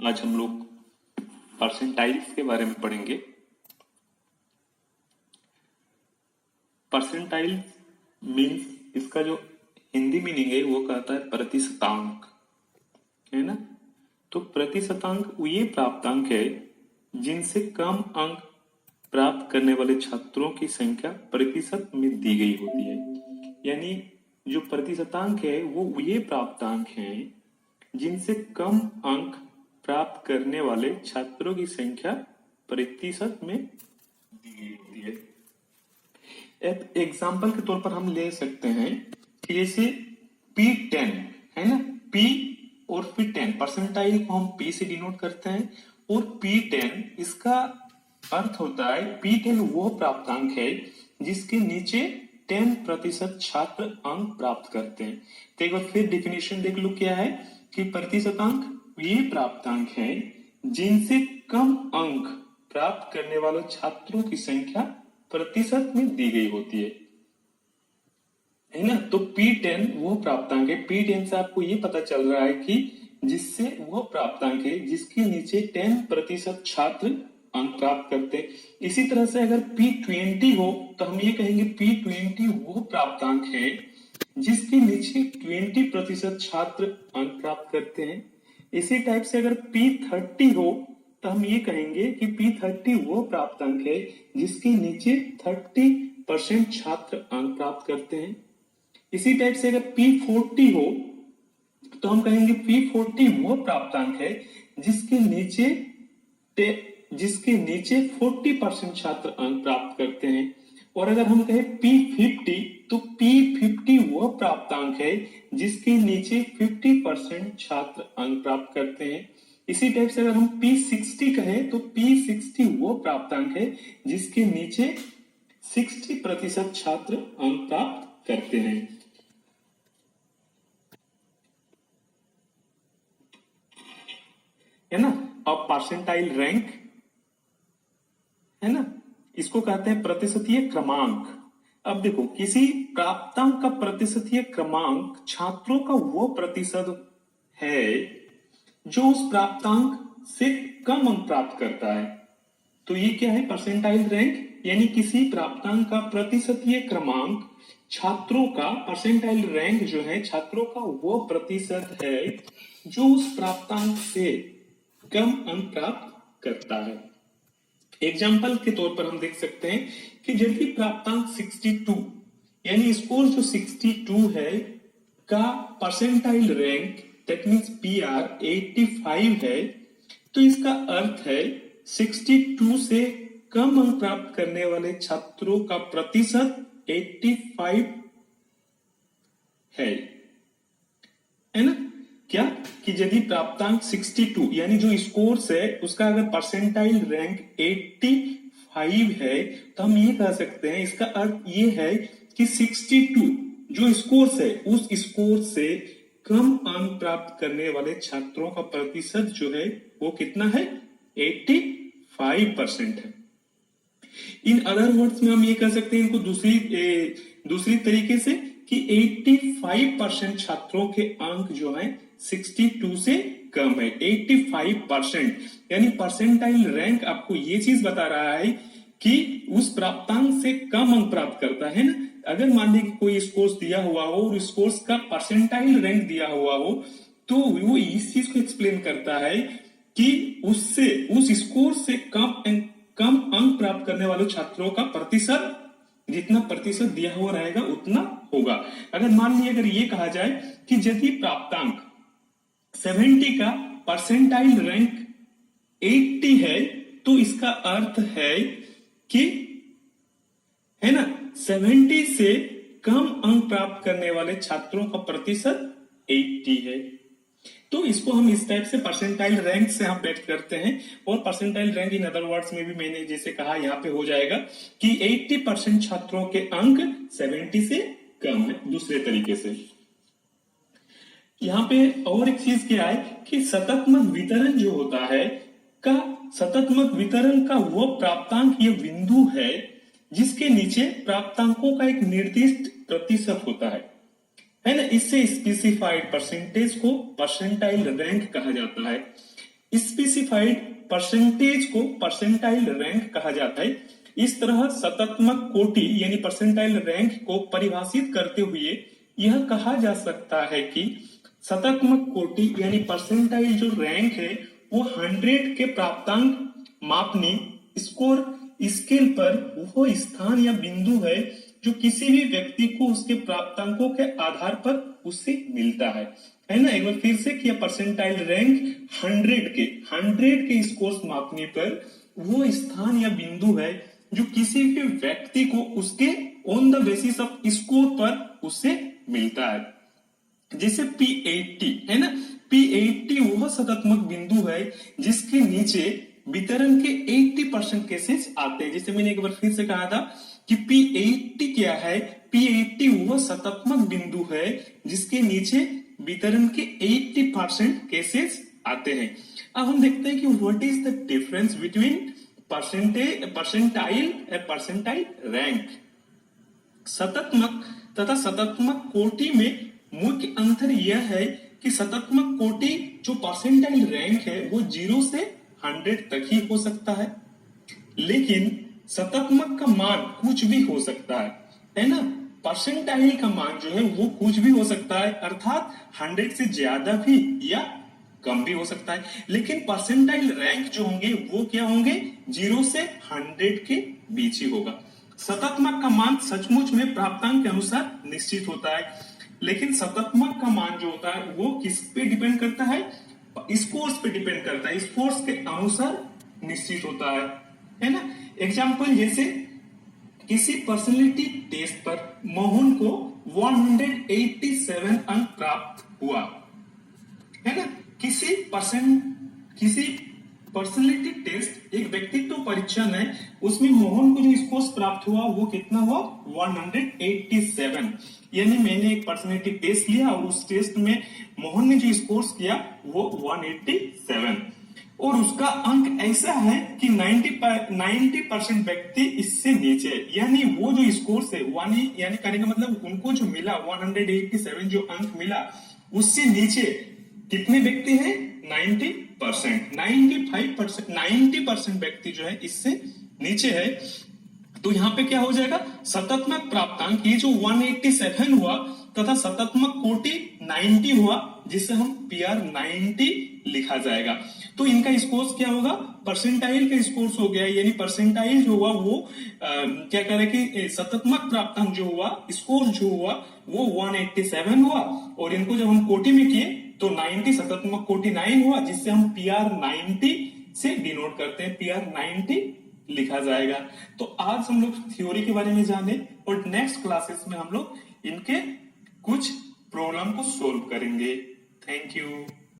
आज हम लोग परसेंटाइल्स के बारे में पढ़ेंगे। परसेंटाइल्स मीन्स इसका जो हिंदी मीनिंग है वो कहता है प्रतिशतांक, है ना। तो प्रतिशतांक ये प्राप्तांक है जिनसे कम अंक प्राप्त करने वाले छात्रों की संख्या प्रतिशत में दी गई होती है। यानी जो प्रतिशतांक है वो ये प्राप्तांक है जिनसे कम अंक प्राप्त करने वाले छात्रों की संख्या प्रतिशत में दी गई होती है। एक एग्जाम्पल के तौर पर हम ले सकते हैं कि जैसे P10 है ना, P और फिर 10 परसेंटाइल को हम P से डिनोट करते हैं और P10 इसका अर्थ होता है P10 वो प्राप्तांक है जिसके नीचे 10% छात्र अंक प्राप्त करते हैं। तो एक बार फिर डिफिनेशन देख लो क्या है कि प्रतिशतांक ये प्राप्तांक है जिनसे कम अंक प्राप्त करने वाले छात्रों की संख्या प्रतिशत में दी गई होती है ना। तो P10 वो प्राप्तांक है, P10 से आपको ये पता चल रहा है कि जिससे वो प्राप्तांक है जिसके नीचे 10% छात्र अंक प्राप्त करते हैं। इसी तरह से अगर P20 हो तो हम ये कहेंगे P20 वो प्राप्तांक है जिसके नीचे 20% छात्र अंक प्राप्त करते हैं। इसी टाइप से अगर P30 हो तो हम ये कहेंगे कि P30 वो प्राप्तांक है जिसके नीचे 30% छात्र अंक प्राप्त करते हैं। इसी टाइप से अगर P40 हो तो हम कहेंगे P40 वो प्राप्तांक है जिसके नीचे 40% छात्र अंक प्राप्त करते हैं। और अगर हम कहें P50 तो P50 वो प्राप्तांक है जिसके नीचे 50% छात्र अंक प्राप्त करते हैं। इसी टाइप से अगर हम P60 कहें तो P60 वो प्राप्तांक है जिसके नीचे 60% छात्र अंक प्राप्त करते हैं, है ना। अब परसेंटाइल रैंक है ना, इसको कहते हैं प्रतिशतीय क्रमांक। अब देखो किसी प्राप्तांक का प्रतिशतीय क्रमांक छात्रों का वो प्रतिशत है जो उस प्राप्तांक से कम अंक प्राप्त करता है। तो ये क्या है परसेंटाइल रैंक, यानी किसी प्राप्तांक का प्रतिशतीय क्रमांक छात्रों का, परसेंटाइल रैंक जो है छात्रों का वो प्रतिशत है जो उस प्राप्तांक से कम अंक प्राप्त करता है। एग्जाम्पल के तौर पर हम देख सकते हैं कि यदि प्राप्तांक 62 यानी स्कोर जो 62 है का percentile rank that means PR 85 है तो इसका अर्थ है 62 से कम अंक प्राप्त करने वाले छात्रों का प्रतिशत 85 है ना। क्या कि यदि प्राप्तांक 62 यानी जो स्कोर्स है उसका अगर परसेंटाइल रैंक 85 है तो हम ये कह सकते हैं, इसका अर्थ ये है कि 62 जो स्कोर्स है उस स्कोर से कम अंक प्राप्त करने वाले छात्रों का प्रतिशत जो है वो कितना है 85% है। इन अदर वर्ड्स में हम ये कह सकते हैं इनको दूसरी तरीके से कि 85% छात्रों के अंक जो है 62 से कम है। 85% यानी परसेंटाइल रैंक आपको ये चीज बता रहा है कि उस प्राप्तांक से कम अंक प्राप्त करता है ना। अगर मान लीजिए कोई स्कोर्स दिया हुआ हो और स्कोर्स का परसेंटाइल रैंक दिया हुआ हो तो वो इस चीज को एक्सप्लेन करता है कि उससे उस स्कोर से कम अंक प्राप्त करने वाले छात्रों का प्रतिशत जितना प्रतिशत दिया हुआ रहेगा उतना होगा। अगर मान लीजिए अगर ये कहा जाए कि यदि प्राप्तांक 70 का परसेंटाइल रैंक 80 है तो इसका अर्थ है कि है ना 70 से कम अंक प्राप्त करने वाले छात्रों का प्रतिशत 80 है। तो इसको हम इस टाइप से परसेंटाइल रैंक से हम व्यक्त करते हैं। और percentile rank in other words में भी मैंने जैसे कहा यहाँ पे हो जाएगा कि 80% छात्रों के अंक 70 से कम है। दूसरे तरीके से यहाँ पे और एक चीज क्या है कि सततमक वितरण जो होता है का सततमक वितरण का वो प्राप्तांक ये बिंदु है जिसके नीचे प्राप्तांकों का एक निर्दिष्ट प्रतिशत होता है ना। इससे स्पेसिफाइड परसेंटेज को परसेंटाइल रैंक कहा जाता है। स्पेसिफाइड परसेंटेज को परसेंटाइल रैंक कहा जाता है। इस तरह शतात्मक कोटि यानी परसेंटाइल रैंक को परिभाषित करते हुए यह कहा जा सकता है कि शतात्मक कोटि यानी परसेंटाइल जो रैंक है वो 100 के प्राप्तांक मापनी स्कोर स्केल पर वो स्थान या बिंदु है जो किसी भी व्यक्ति को उसके प्राप्तांकों के आधार पर उससे मिलता है ना। एक बार फिर से किया, परसेंटाइल रैंक 100 के स्कोर्स मापने पर वो स्थान या बिंदु है जो किसी भी व्यक्ति को उसके on the basis off score पर उससे मिलता है। जैसे P80 है ना, P80 वह शतात्मक बिंदु है जिसके नीचे वितरण के 80% केसेस आते हैं। जैसे मैंने एक बार फिर से कहा था कि P80 क्या है, P80 वह शतात्मक बिंदु है जिसके नीचे वितरण के 80% केसेस आते हैं। अब हम देखते हैं कि what is the difference between percentile and percentile rank. शतात्मक तथा शतात्मक कोटि में मुख्य अंतर यह है कि शतात्मक कोटि जो परसेंटाइल रैंक है वो 0 से 100 तक ही हो सकता है, लेकिन शतात्मक का मान कुछ भी हो सकता है ना। परसेंटाइल का मान जो है वो कुछ भी हो सकता है, अर्थात 100 से ज्यादा भी या कम भी हो सकता है। लेकिन परसेंटाइल रैंक जो होंगे वो क्या होंगे, 0 से 100 के बीच ही होगा। शतात्मक का मान सचमुच में प्राप्तांक के अनुसार निश्चित होता है, लेकिन शतात्मक का मान जो होता है वो किस पे डिपेंड करता है, स्कोर्स पे डिपेंड करता है, स्कोर्स के अनुसार निश्चित होता है ना। एग्जाम्पल, जैसे किसी पर्सनैलिटी टेस्ट पर मोहन को 187 अंक प्राप्त हुआ है ना। किसी पर्सनैलिटी टेस्ट एक व्यक्तित्व परीक्षण है, उसमें मोहन को जो स्कोर्स प्राप्त हुआ वो कितना हुआ, 187। यानी मैंने एक पर्सनैलिटी टेस्ट लिया और उस टेस्ट में मोहन ने जो स्कोर्स किया वो 187 और उसका अंक ऐसा है कि 90% व्यक्ति इससे नीचे है। यानी वो जो स्कोर्स है यानी कहने का मतलब उनको जो मिला 187 जो अंक मिला उससे नीचे कितने व्यक्ति हैं, 90%, 95%, 90% व्यक्ति जो है इससे नीचे है। तो यहाँ पे क्या हो जाएगा, शतात्मक प्राप्तांक ये जो 187 हुआ तथा शतात्मक कोटि 90 हुआ, जिसे हम PR 90 लिखा जाएगा। तो इनका स्कोर्स क्या होगा, परसेंटाइल का स्कोर्स हो गया, यानी परसेंटाइल जो हुआ वो क्या कह रहे कि शतात्मक प्राप्तांक जो हुआ, स्कोर जो हुआ वो 187 हुआ, और इनको जब हम कोटि में किए तो 90, शतात्मक कोटि 9 हुआ, जिससे हम PR 90 से डिनोट करते हैं, PR 90 लिखा जाएगा। तो आज हम लोग थ्योरी के बारे में जाने और नेक्स्ट क्लासेस में हम लोग इनके कुछ प्रॉब्लम को सोल्व करेंगे। Thank you.